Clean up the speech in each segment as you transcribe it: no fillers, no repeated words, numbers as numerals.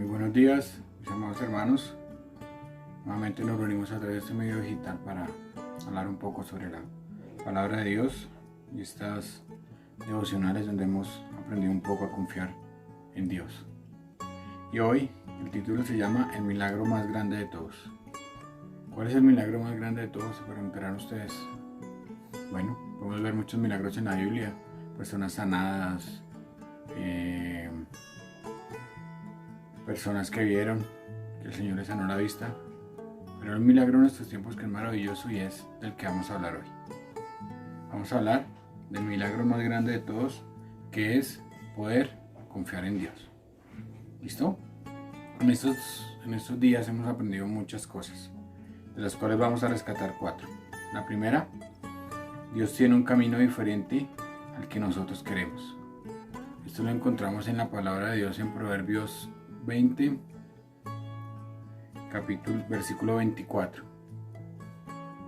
Muy buenos días, mis amados hermanos. Nuevamente nos reunimos a través de este medio digital para hablar un poco sobre la palabra de Dios y estas devocionales donde hemos aprendido un poco a confiar en Dios. Y hoy el título se llama El milagro más grande de todos. ¿Cuál es el milagro más grande de todos? Se preguntarán ustedes. Bueno, podemos ver muchos milagros en la Biblia, personas sanadas, personas que vieron que el Señor les sanó la vista, pero el milagro en nuestros tiempos que es maravilloso y es del que vamos a hablar hoy. Vamos a hablar del milagro más grande de todos, que es poder confiar en Dios. ¿Listo? En estos días hemos aprendido muchas cosas, de las cuales vamos a rescatar 4. La primera, Dios tiene un camino diferente al que nosotros queremos. Esto lo encontramos en la palabra de Dios en Proverbios 20, versículo 24.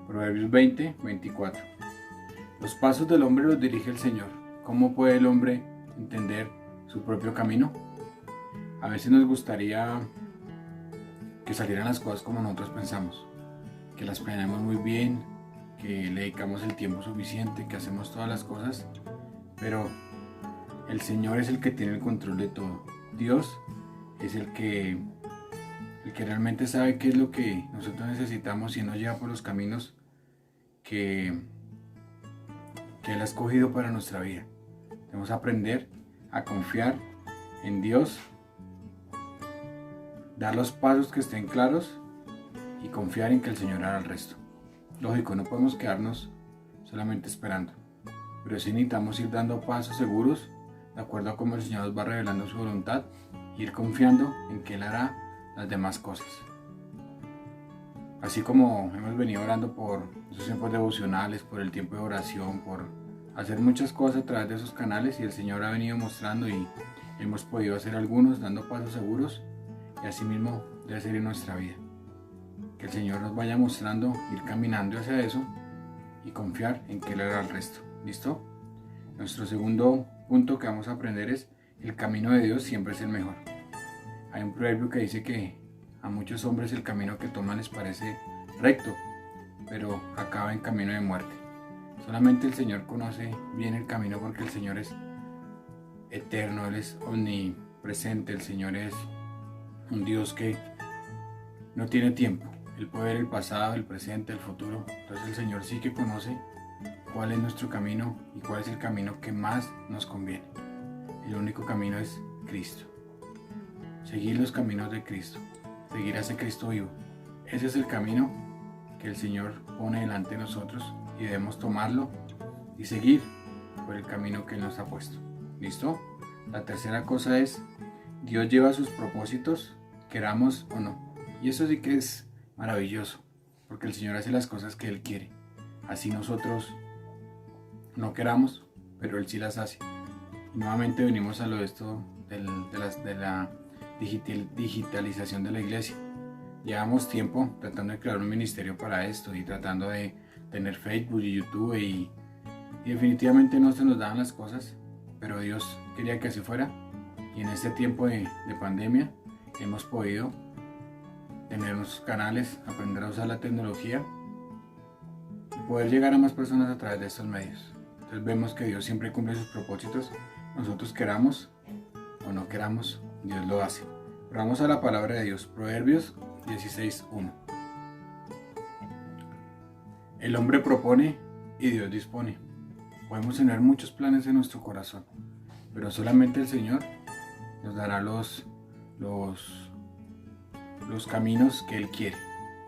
Proverbios 20, 24. Los pasos del hombre los dirige el Señor. ¿Cómo puede el hombre entender su propio camino? A veces nos gustaría que salieran las cosas como nosotros pensamos, que las planeamos muy bien, que le dedicamos el tiempo suficiente, que hacemos todas las cosas, pero el Señor es el que tiene el control de todo. Dios es el que realmente sabe qué es lo que nosotros necesitamos y nos lleva por los caminos que Él ha escogido para nuestra vida. Debemos aprender a confiar en Dios, dar los pasos que estén claros y confiar en que el Señor hará el resto. Lógico, no podemos quedarnos solamente esperando, pero sí necesitamos ir dando pasos seguros de acuerdo a cómo el Señor nos va revelando su voluntad, ir confiando en que Él hará las demás cosas. Así como hemos venido orando por esos tiempos devocionales, por el tiempo de oración, por hacer muchas cosas a través de esos canales, y el Señor ha venido mostrando y hemos podido hacer algunos dando pasos seguros, y así mismo debe ser en nuestra vida. Que el Señor nos vaya mostrando, ir caminando hacia eso y confiar en que Él hará el resto. ¿Listo? Nuestro segundo punto que vamos a aprender es: el camino de Dios siempre es el mejor. Hay un proverbio que dice que a muchos hombres el camino que toman les parece recto, pero acaba en camino de muerte. Solamente el Señor conoce bien el camino, porque el Señor es eterno, Él es omnipresente, el Señor es un Dios que no tiene tiempo. Él puede ver el pasado, el presente, el futuro. Entonces el Señor sí que conoce cuál es nuestro camino y cuál es el camino que más nos conviene. El único camino es Cristo. Seguir los caminos de Cristo, seguir a ese Cristo vivo. Ese es el camino que el Señor pone delante de nosotros y debemos tomarlo y seguir por el camino que Él nos ha puesto. ¿Listo? La tercera cosa es: Dios lleva sus propósitos, queramos o no. Y eso sí que es maravilloso, porque el Señor hace las cosas que Él quiere. Así nosotros no queramos, pero Él sí las hace. Y nuevamente venimos a lo de esto de la digitalización de la iglesia. Llevamos tiempo tratando de crear un ministerio para esto y tratando de tener Facebook y YouTube y definitivamente no se nos daban las cosas, pero Dios quería que así fuera, y en este tiempo de pandemia hemos podido tener nuestros canales, aprender a usar la tecnología y poder llegar a más personas a través de estos medios. Entonces vemos que Dios siempre cumple sus propósitos, nosotros queramos o no queramos, Dios lo hace. Pero vamos a la palabra de Dios, Proverbios 16:1. El hombre propone y Dios dispone. Podemos tener muchos planes en nuestro corazón, pero solamente el Señor nos dará los caminos que Él quiere.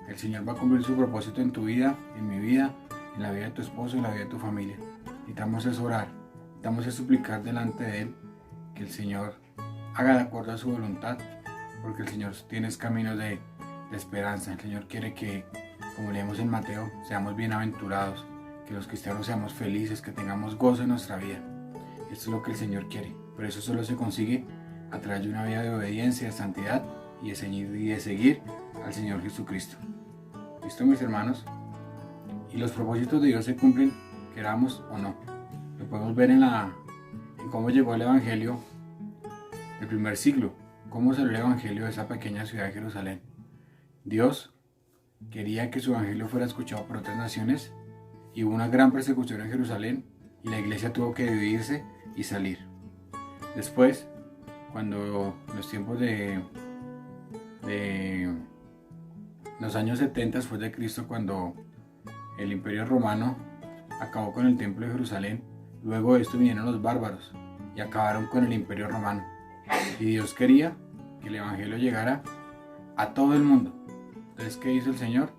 El Señor va a cumplir su propósito en tu vida, en mi vida, en la vida de tu esposo, en la vida de tu familia. Necesitamos es orar, necesitamos es suplicar delante de Él que el Señor haga de acuerdo a su voluntad, porque el Señor tiene caminos de esperanza. El Señor quiere que, como leemos en Mateo, seamos bienaventurados, que los cristianos seamos felices, que tengamos gozo en nuestra vida. Esto es lo que el Señor quiere, pero eso solo se consigue a través de una vida de obediencia, de santidad y de seguir al Señor Jesucristo. ¿Listo, mis hermanos? Y los propósitos de Dios se cumplen, queramos o no. Lo podemos ver en cómo llegó el Evangelio del primer siglo, ¿Cómo salió el evangelio de esa pequeña ciudad de Jerusalén? Dios quería que su evangelio fuera escuchado por otras naciones y hubo una gran persecución en Jerusalén y la iglesia tuvo que dividirse y salir. Después, cuando en los tiempos de los años 70 después de Cristo, cuando el Imperio Romano acabó con el templo de Jerusalén, luego de esto vinieron los bárbaros y acabaron con el Imperio Romano. Y Dios quería que el evangelio llegara a todo el mundo. Entonces, ¿qué hizo el Señor?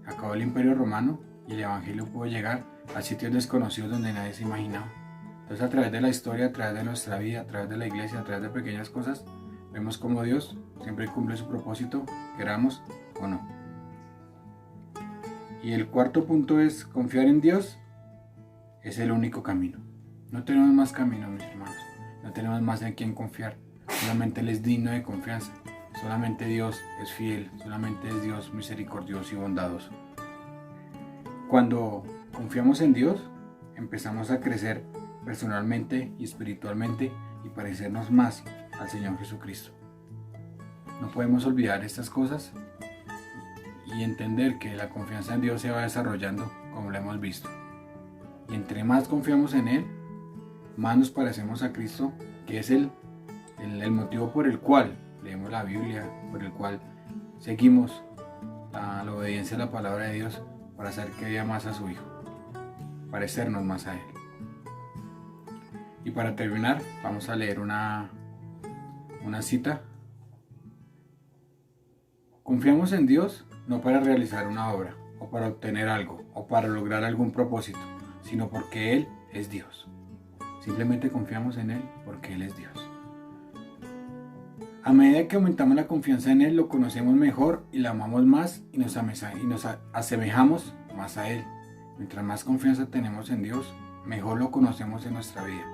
Acabó el Imperio Romano y el evangelio pudo llegar a sitios desconocidos donde nadie se imaginaba. Entonces, a través de la historia, a través de nuestra vida, a través de la iglesia, a través de pequeñas cosas, vemos cómo Dios siempre cumple su propósito, queramos o no. Y el cuarto punto es confiar en Dios. Es el único camino. No tenemos más caminos, mis hermanos. No tenemos más en quién confiar. Solamente Él es digno de confianza. Solamente Dios es fiel. Solamente es Dios misericordioso y bondadoso. Cuando confiamos en Dios, empezamos a crecer personalmente y espiritualmente y parecernos más al Señor Jesucristo. No podemos olvidar estas cosas y entender que la confianza en Dios se va desarrollando como lo hemos visto. Y entre más confiamos en Él, más nos parecemos a Cristo, que es el motivo por el cual leemos la Biblia, por el cual seguimos la obediencia a la palabra de Dios para hacer que día más a su Hijo, parecernos más a Él. Y para terminar, vamos a leer una cita. Confiamos en Dios no para realizar una obra, o para obtener algo, o para lograr algún propósito, sino porque Él es Dios. Simplemente confiamos en Él porque Él es Dios. A medida que aumentamos la confianza en Él, lo conocemos mejor y lo amamos más y nos asemejamos más a Él. Mientras más confianza tenemos en Dios, mejor lo conocemos en nuestra vida.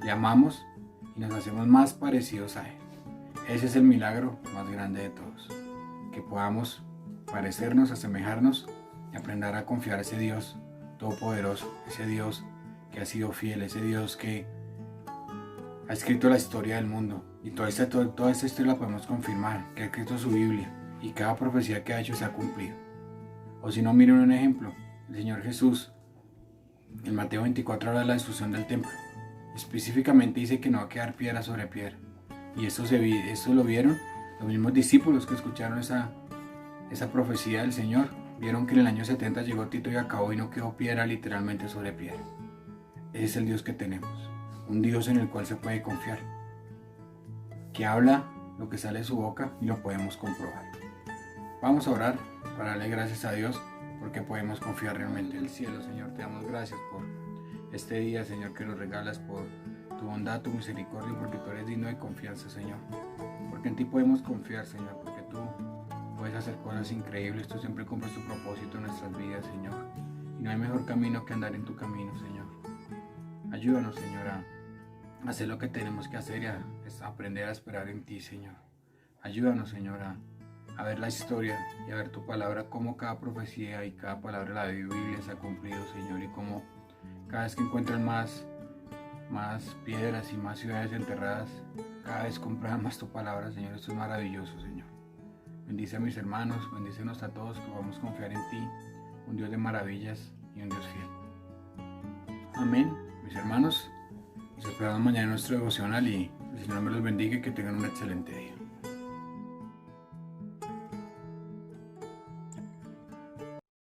Le amamos y nos hacemos más parecidos a Él. Ese es el milagro más grande de todos. Que podamos parecernos, asemejarnos y aprender a confiar a ese Dios todopoderoso, ese Dios que ha sido fiel, ese Dios que ha escrito la historia del mundo. Y toda esta historia la podemos confirmar, que ha escrito su Biblia y cada profecía que ha hecho se ha cumplido. O si no, miren un ejemplo. El Señor Jesús, en Mateo 24 habla de la destrucción del templo. Específicamente dice que no va a quedar piedra sobre piedra. Y eso lo vieron los mismos discípulos que escucharon esa profecía del Señor. Vieron que en el año 70 llegó Tito y acabó y no quedó piedra literalmente sobre piedra. Ese es el Dios que tenemos. Un Dios en el cual se puede confiar. Que habla lo que sale de su boca y lo podemos comprobar. Vamos a orar para darle gracias a Dios porque podemos confiar realmente en el cielo. Señor, te damos gracias por este día, Señor, que nos regalas, por tu bondad, tu misericordia, porque tú eres digno de confianza, Señor. Porque en ti podemos confiar, Señor, porque tú puedes hacer cosas increíbles, tú siempre cumples tu propósito en nuestras vidas, Señor. Y no hay mejor camino que andar en tu camino, Señor. Ayúdanos, Señor, a hacer lo que tenemos que hacer y a aprender a esperar en ti, Señor. Ayúdanos, Señor, a ver la historia y a ver tu palabra, cómo cada profecía y cada palabra de la Biblia se ha cumplido, Señor, y cómo cada vez que encuentran más piedras y más ciudades enterradas, cada vez comprueban más tu palabra, Señor. Esto es maravilloso, Señor. Bendice a mis hermanos, bendícenos a todos, que vamos a confiar en ti, un Dios de maravillas y un Dios fiel. Amén, mis hermanos. Nos esperamos mañana en nuestro devocional y el Señor me los bendiga y que tengan un excelente día.